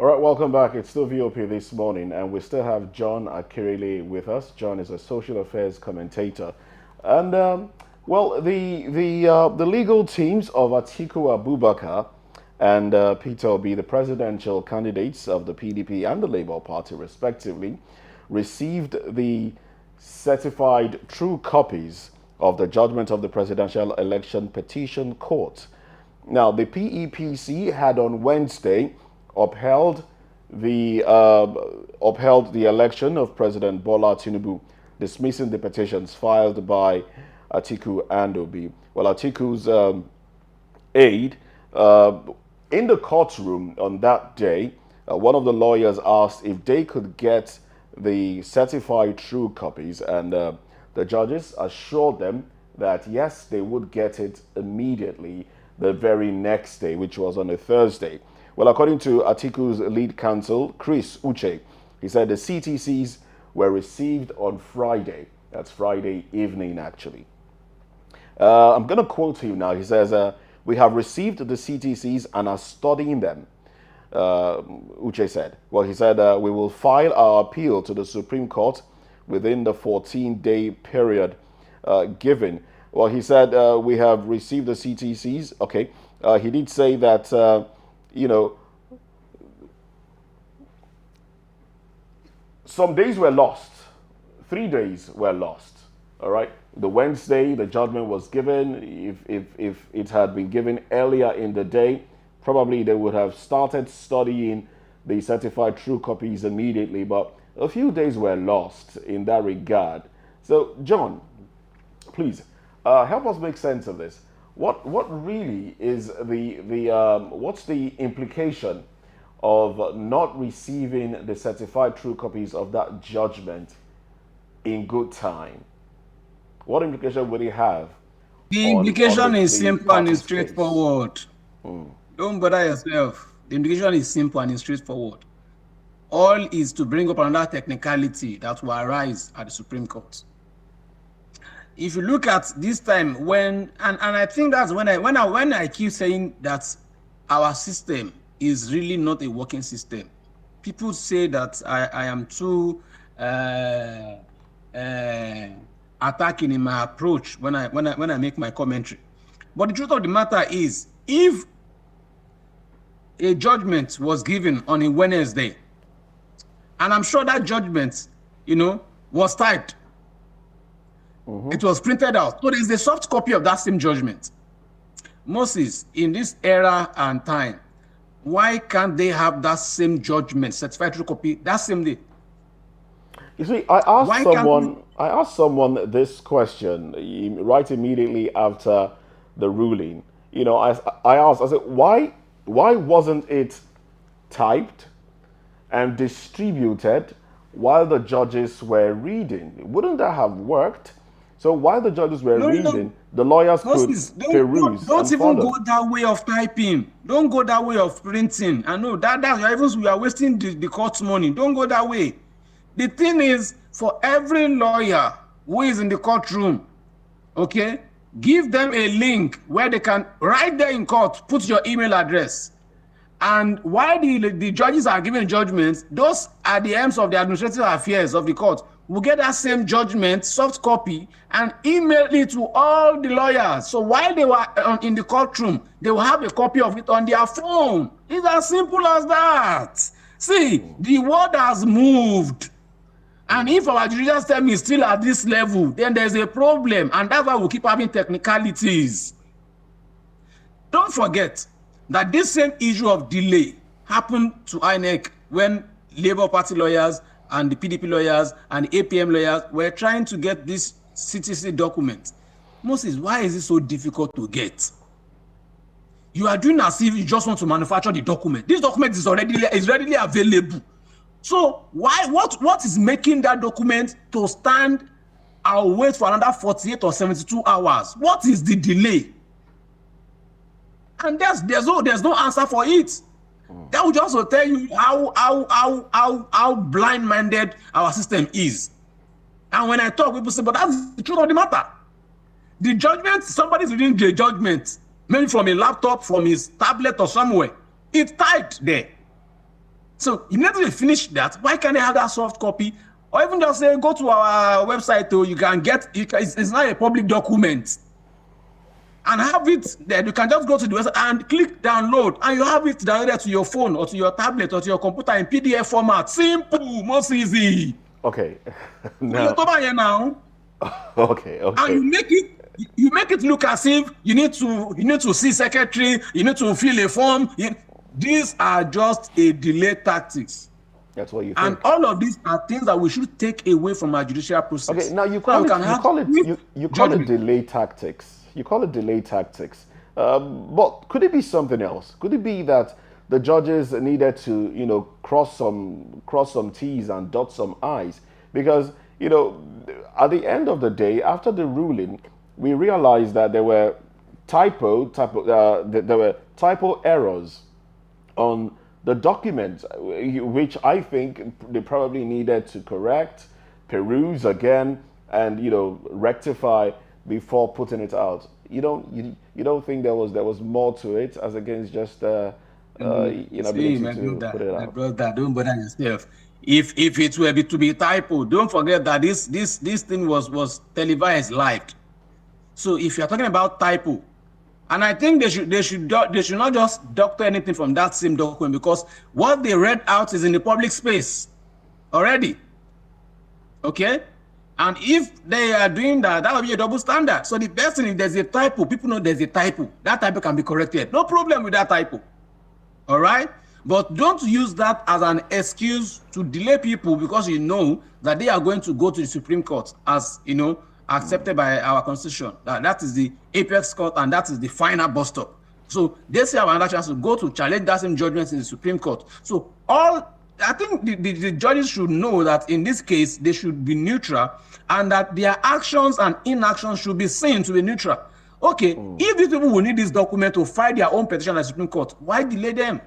All right, welcome back. It's still VOP this morning, and we still have John Akirile with us. John is a social affairs commentator, and well, the legal teams of Atiku Abubakar and Peter Obi, the presidential candidates of the PDP and the Labour Party, respectively, received the certified true copies of the judgment of the Presidential Election Petition Court. Now, the PEPC had on Wednesday upheld the election of President Bola Tinubu, dismissing the petitions filed by Atiku and Obi. Well, Atiku's aide in the courtroom on that day, one of the lawyers asked if they could get the certified true copies, and the judges assured them that yes, they would get it immediately the very next day, which was on a Thursday. Well, according to Atiku's lead counsel, Chris Uche, he said the CTCs were received on Friday. That's Friday evening, actually. I'm going to quote him now. He says, we have received the CTCs and are studying them, Uche said. Well, he said, we will file our appeal to the Supreme Court within the 14-day period given. Well, he said, we have received the CTCs. Okay. He did say that, you know, some days were lost. 3 days were lost. All right. The Wednesday, the judgment was given. If it had been given earlier in the day, probably they would have started studying the certified true copies immediately. But a few days were lost in that regard. So, John, please help us make sense of this. What really is what's the implication of not receiving the certified true copies of that judgment in good time? What implication would it have? The implication is simple and straightforward. Don't bother yourself. The implication is simple and straightforward. All is to bring up another technicality that will arise at the Supreme Court. If you look at this time when, and I think that's when I keep saying that our system is really not a working system. People say that I am too attacking in my approach when I make my commentary. But the truth of the matter is, if a judgment was given on a Wednesday, and I'm sure that judgment, was typed, it was printed out. So there's a soft copy of that same judgment. Moses, in this era and time, why can't they have that same judgment, certified true copy, that same day? You see, I asked someone this question right immediately after the ruling. I asked, I said, why wasn't it typed and distributed while the judges were reading? Wouldn't that have worked? So while the judges were reading, the lawyers could peruse. Don't even go that way of typing. Don't go that way of printing. I know that we are wasting the court's money. Don't go that way. The thing is, for every lawyer who is in the courtroom, okay, give them a link where they can, right there in court, put your email address. And while the judges are giving judgments, those are the aims of the administrative affairs of the court will get that same judgment, soft copy, and email it to all the lawyers. So while they were in the courtroom, they will have a copy of it on their phone. It's as simple as that. See, the world has moved. And if our judicial system is still at this level, then there's a problem. And that's why we keep having technicalities. Don't forget that this same issue of delay happened to INEC when Labour Party lawyers and the PDP lawyers and the APM lawyers were trying to get this CTC document. Moses, why is it so difficult to get? You are doing as if you just want to manufacture the document. This document is readily available. So what is making that document to stand and wait for another 48 or 72 hours? What is the delay? And there's no answer for it. That will just tell you how blind-minded our system is. And when I talk, people say, but that's the truth of the matter. The judgment, somebody's reading the judgment, maybe from a laptop, from his tablet or somewhere. It's typed there. So immediately they finish that, why can't they have that soft copy? Or even just say, go to our website, you can get, it's not a public document. And have it there. You can just go to the website and click download, and you have it downloaded to your phone or to your tablet or to your computer in PDF format. Simple, most easy. Okay. now. Okay. And you make it look as if you need to see secretary, you need to fill a form. These are just a delay tactics. That's what you think. And all of these are things that we should take away from our judicial process. Okay, now you call it delay tactics. You call it delay tactics. But could it be something else? Could it be that the judges needed to, cross some T's and dot some I's? Because, at the end of the day, after the ruling, we realized that there were typo errors on the document, which I think they probably needed to correct, peruse again, and rectify before putting it out. You don't think there was more to it as against just ability to put it out? My brother, don't bother yourself. If it were to be typo, don't forget that this thing was televised live. So if you're talking about typo, and I think they should not just doctor anything from that same document, because what they read out is in the public space already. Okay? And if they are doing that, that will be a double standard. So the best thing, if there's a typo, people know there's a typo. That typo can be corrected. No problem with that typo. All right? But don't use that as an excuse to delay people because you know that they are going to go to the Supreme Court as, accepted by our Constitution. That is the apex court, and that is the final bus stop. So they still have another chance to go to challenge that same judgment in the Supreme Court. So I think the judges should know that in this case, they should be neutral, and that their actions and inactions should be seen to be neutral. Okay, if these people will need this document to file their own petition at the Supreme Court, why delay them?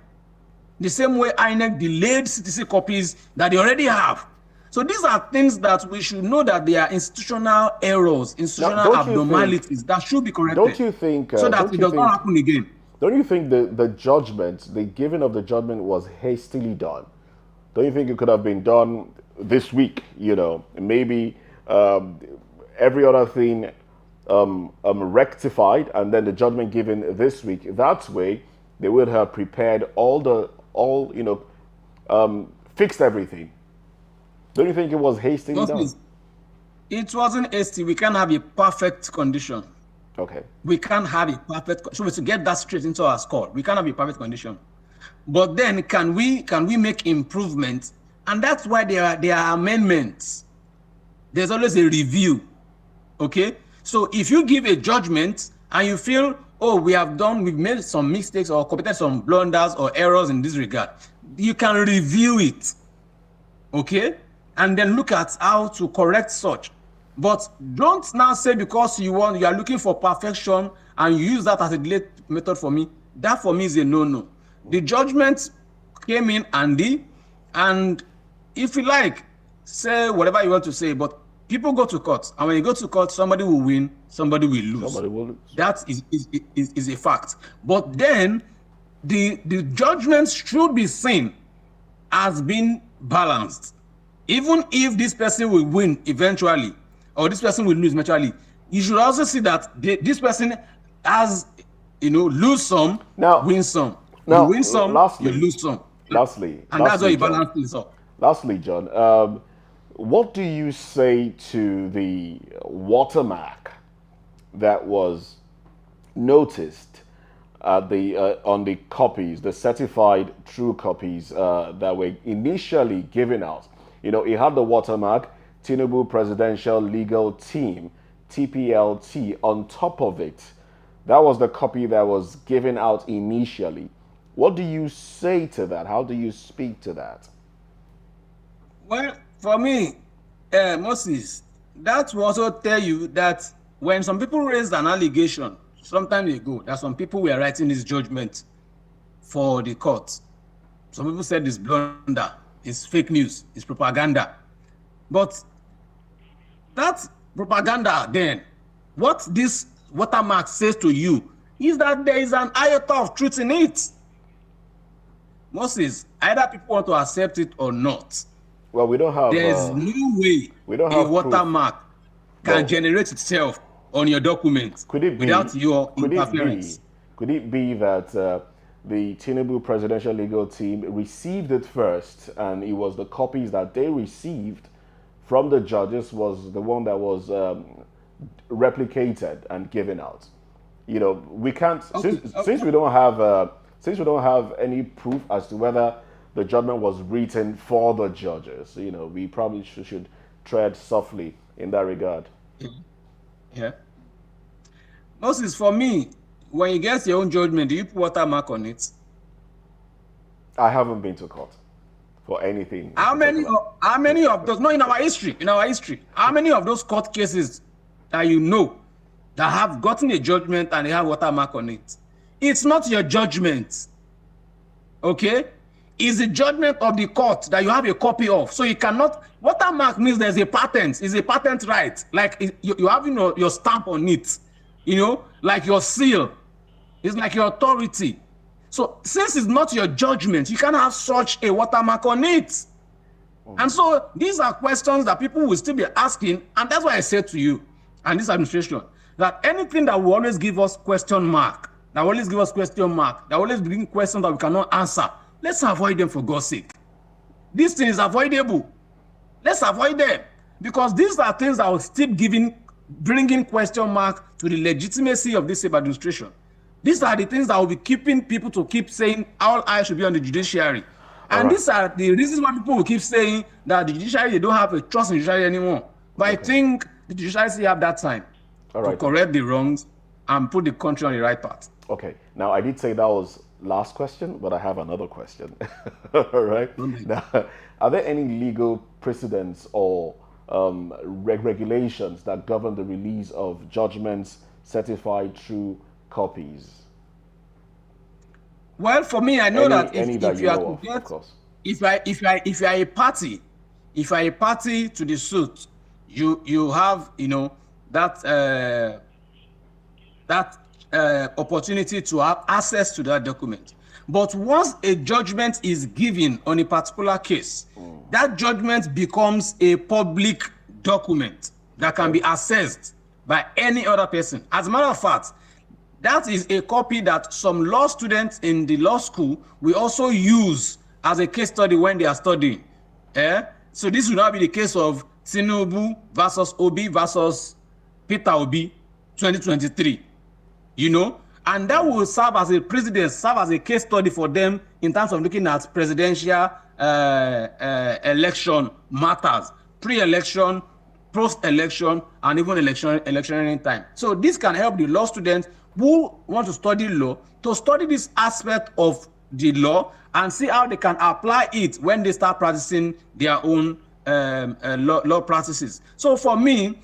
The same way INEC delayed CTC copies that they already have. So these are things that we should know that they are institutional errors, institutional abnormalities that should be corrected. Don't you think? So that it does not happen again. Don't you think the judgment, the giving of the judgment was hastily done? Don't you think it could have been done this week? Maybe every other thing rectified, and then the judgment given this week. That way, they would have prepared fixed everything. Don't you think it was hastily done? It wasn't hasty. We can't have a perfect condition. Okay. We can't have a perfect. So to get that straight into our score, we can't have a perfect condition. But then, can we make improvements? And that's why there are amendments. There's always a review. Okay. So if you give a judgment and you feel, we've made some mistakes or committed some blunders or errors in this regard, you can review it. Okay. And then look at how to correct such. But don't now say because you are looking for perfection and you use that as a delay method for me. That for me is a no-no. The judgment came in handy, and if you like, say whatever you want to say, but people go to court, and when you go to court, somebody will win, somebody will lose. That is a fact. But then the judgment should be seen as being balanced. Even if this person will win eventually, or this person will lose eventually, you should also see that this person has, lose some, win some. You win some, you lose some. Lastly, that's how you balance things up. Lastly, John, what do you say to the watermark that was noticed at on the copies, the certified true copies that were initially given out? It had the watermark, Tinubu Presidential Legal Team, TPLT, on top of it. That was the copy that was given out initially. What do you say to that? How do you speak to that? Well, for me, Moses, that will also tell you that when some people raised an allegation some time ago that some people were writing this judgment for the court, some people said it's blunder, it's fake news, it's propaganda. But that propaganda then, what this watermark says to you is that there is an iota of truth in it. Moses, either people want to accept it or not, Well, we don't have. there is no way We don't a have watermark can Well, generate itself on your document Could it be? without your Could it be? interference. Could it be that the Tinubu presidential legal team received it first, and it was the copies that they received from the judges was the one that was replicated and given out? You know, we can't since we don't have any proof as to whether the judgment was written for the judges. You know, we probably should tread softly in that regard. Yeah. Moses, for me, when you get your own judgment, do you put watermark on it? I haven't been to court for anything. How many of those, no, in our history, how many of those court cases that you know that have gotten a judgment and they have watermark on it? It's not your judgment, okay? It's the judgment of the court that you have a copy of. So you cannot, watermark means there's a patent, it's a patent right. Like you have your stamp on it, you know, like your seal. It's like your authority. So since it's not your judgment, you can't have such a watermark on it. And so these are questions that people will still be asking. And that's why I said to you and this administration that anything that will always give us question mark, that will always bring questions that we cannot answer, let's avoid them for God's sake. This thing is avoidable. Let's avoid them because these are things that will still bringing question mark to the legitimacy of this administration. These are the things that will be keeping people to keep saying all eyes should be on the judiciary. And these are the reasons why people will keep saying that the judiciary, they don't have a trust in the judiciary anymore. But I think the judiciary still have that time to correct the wrongs and put the country on the right path. Okay. Now, I did say that was last question, but I have another question. All right. Now, are there any legal precedents or regulations that govern the release of judgments certified through copies? Well, for me, I know that if you are a party, to the suit, you have that opportunity to have access to that document. But once a judgment is given on a particular case, that judgment becomes a public document that can be accessed by any other person. As a matter of fact, that is a copy that some law students in the law school will also use as a case study when they are studying. So this will not be the case of Tinubu versus Obi versus Peter Obi 2023, you know, and that will serve as a precedent, serve as a case study for them in terms of looking at presidential election matters, pre-election, post-election, and even electionary time. So this can help the law students who want to study law to study this aspect of the law and see how they can apply it when they start practicing their own law practices. So for me,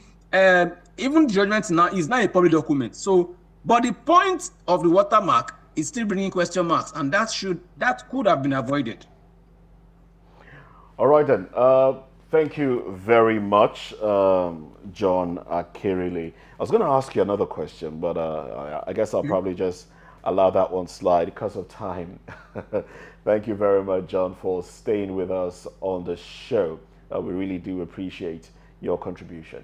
even judgment now is not a public document. So, but the point of the watermark is still bringing question marks, and that could have been avoided. All right then. Thank you very much, John Akirile. I was going to ask you another question, but I guess I'll probably just allow that one slide because of time. Thank you very much, John, for staying with us on the show. We really do appreciate your contribution.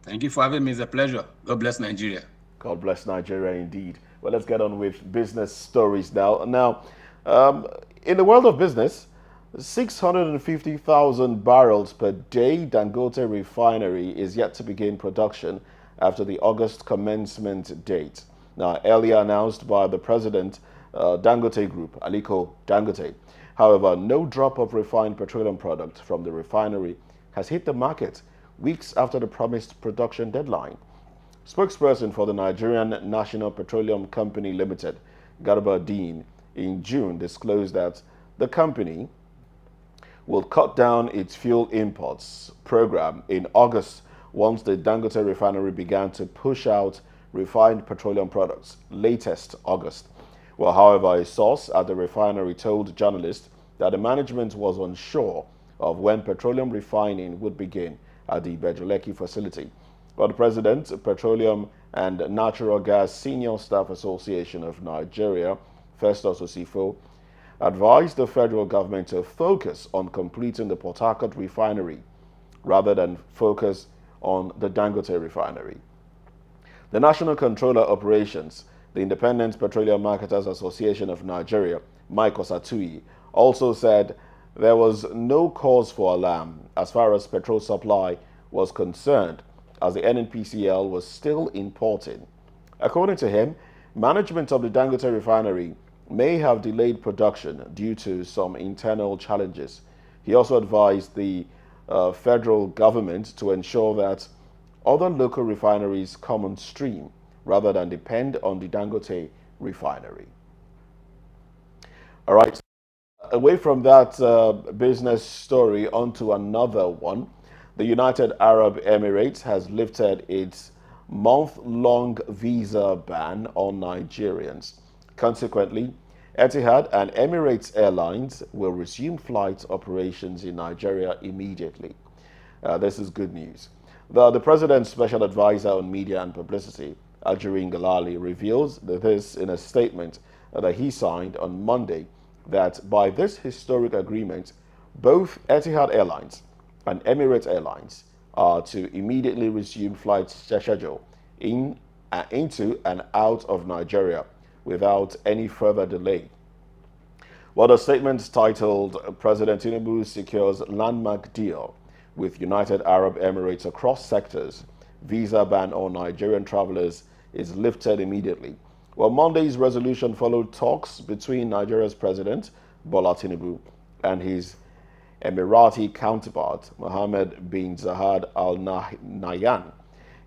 Thank you for having me. It's a pleasure. God bless Nigeria. God bless Nigeria indeed. Well, let's get on with business stories now. Now, in the world of business, 650,000 barrels per day Dangote refinery is yet to begin production after the August commencement date. Now, earlier announced by the president, Dangote Group, Aliko Dangote. However, no drop of refined petroleum product from the refinery has hit the market weeks after the promised production deadline. Spokesperson for the Nigerian National Petroleum Company Limited, Garba Dean, in June disclosed that the company will cut down its fuel imports program in August once the Dangote refinery began to push out refined petroleum products, latest August. Well, however, a source at the refinery told journalists that the management was unsure of when petroleum refining would begin at the Bejuleki facility. But the President, Petroleum and Natural Gas Senior Staff Association of Nigeria, Festus Osifo, advised the federal government to focus on completing the Port Harcourt refinery rather than focus on the Dangote refinery. The National Controller Operations, the Independent Petroleum Marketers Association of Nigeria, Mike Osatui, also said there was no cause for alarm as far as petrol supply was concerned, as the NNPCL was still importing. According to him, management of the Dangote refinery may have delayed production due to some internal challenges. He also advised the federal government to ensure that other local refineries come on stream rather than depend on the Dangote refinery. All right, away from that business story onto another one. The United Arab Emirates has lifted its month-long visa ban on Nigerians. Consequently, Etihad and Emirates Airlines will resume flight operations in Nigeria immediately. This is good news. The President's Special Advisor on Media and Publicity, Ajirin Galali, reveals this in a statement that he signed on Monday, that by this historic agreement, both Etihad Airlines and Emirates Airlines are to immediately resume flight schedule into and out of Nigeria without any further delay. Well, the statement titled President Tinubu secures landmark deal with United Arab Emirates across sectors, visa ban on Nigerian travelers is lifted immediately. Well, Monday's resolution followed talks between Nigeria's President Bola Tinubu and his Emirati counterpart, Mohammed bin Zayed Al Nahyan.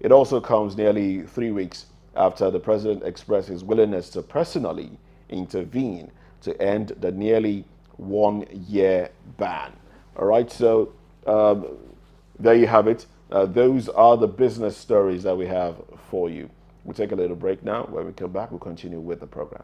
It also comes nearly 3 weeks after the president expressed his willingness to personally intervene to end the nearly 1-year ban. All right, so there you have it. Those are the business stories that we have for you. We'll take a little break now. When we come back, we'll continue with the program.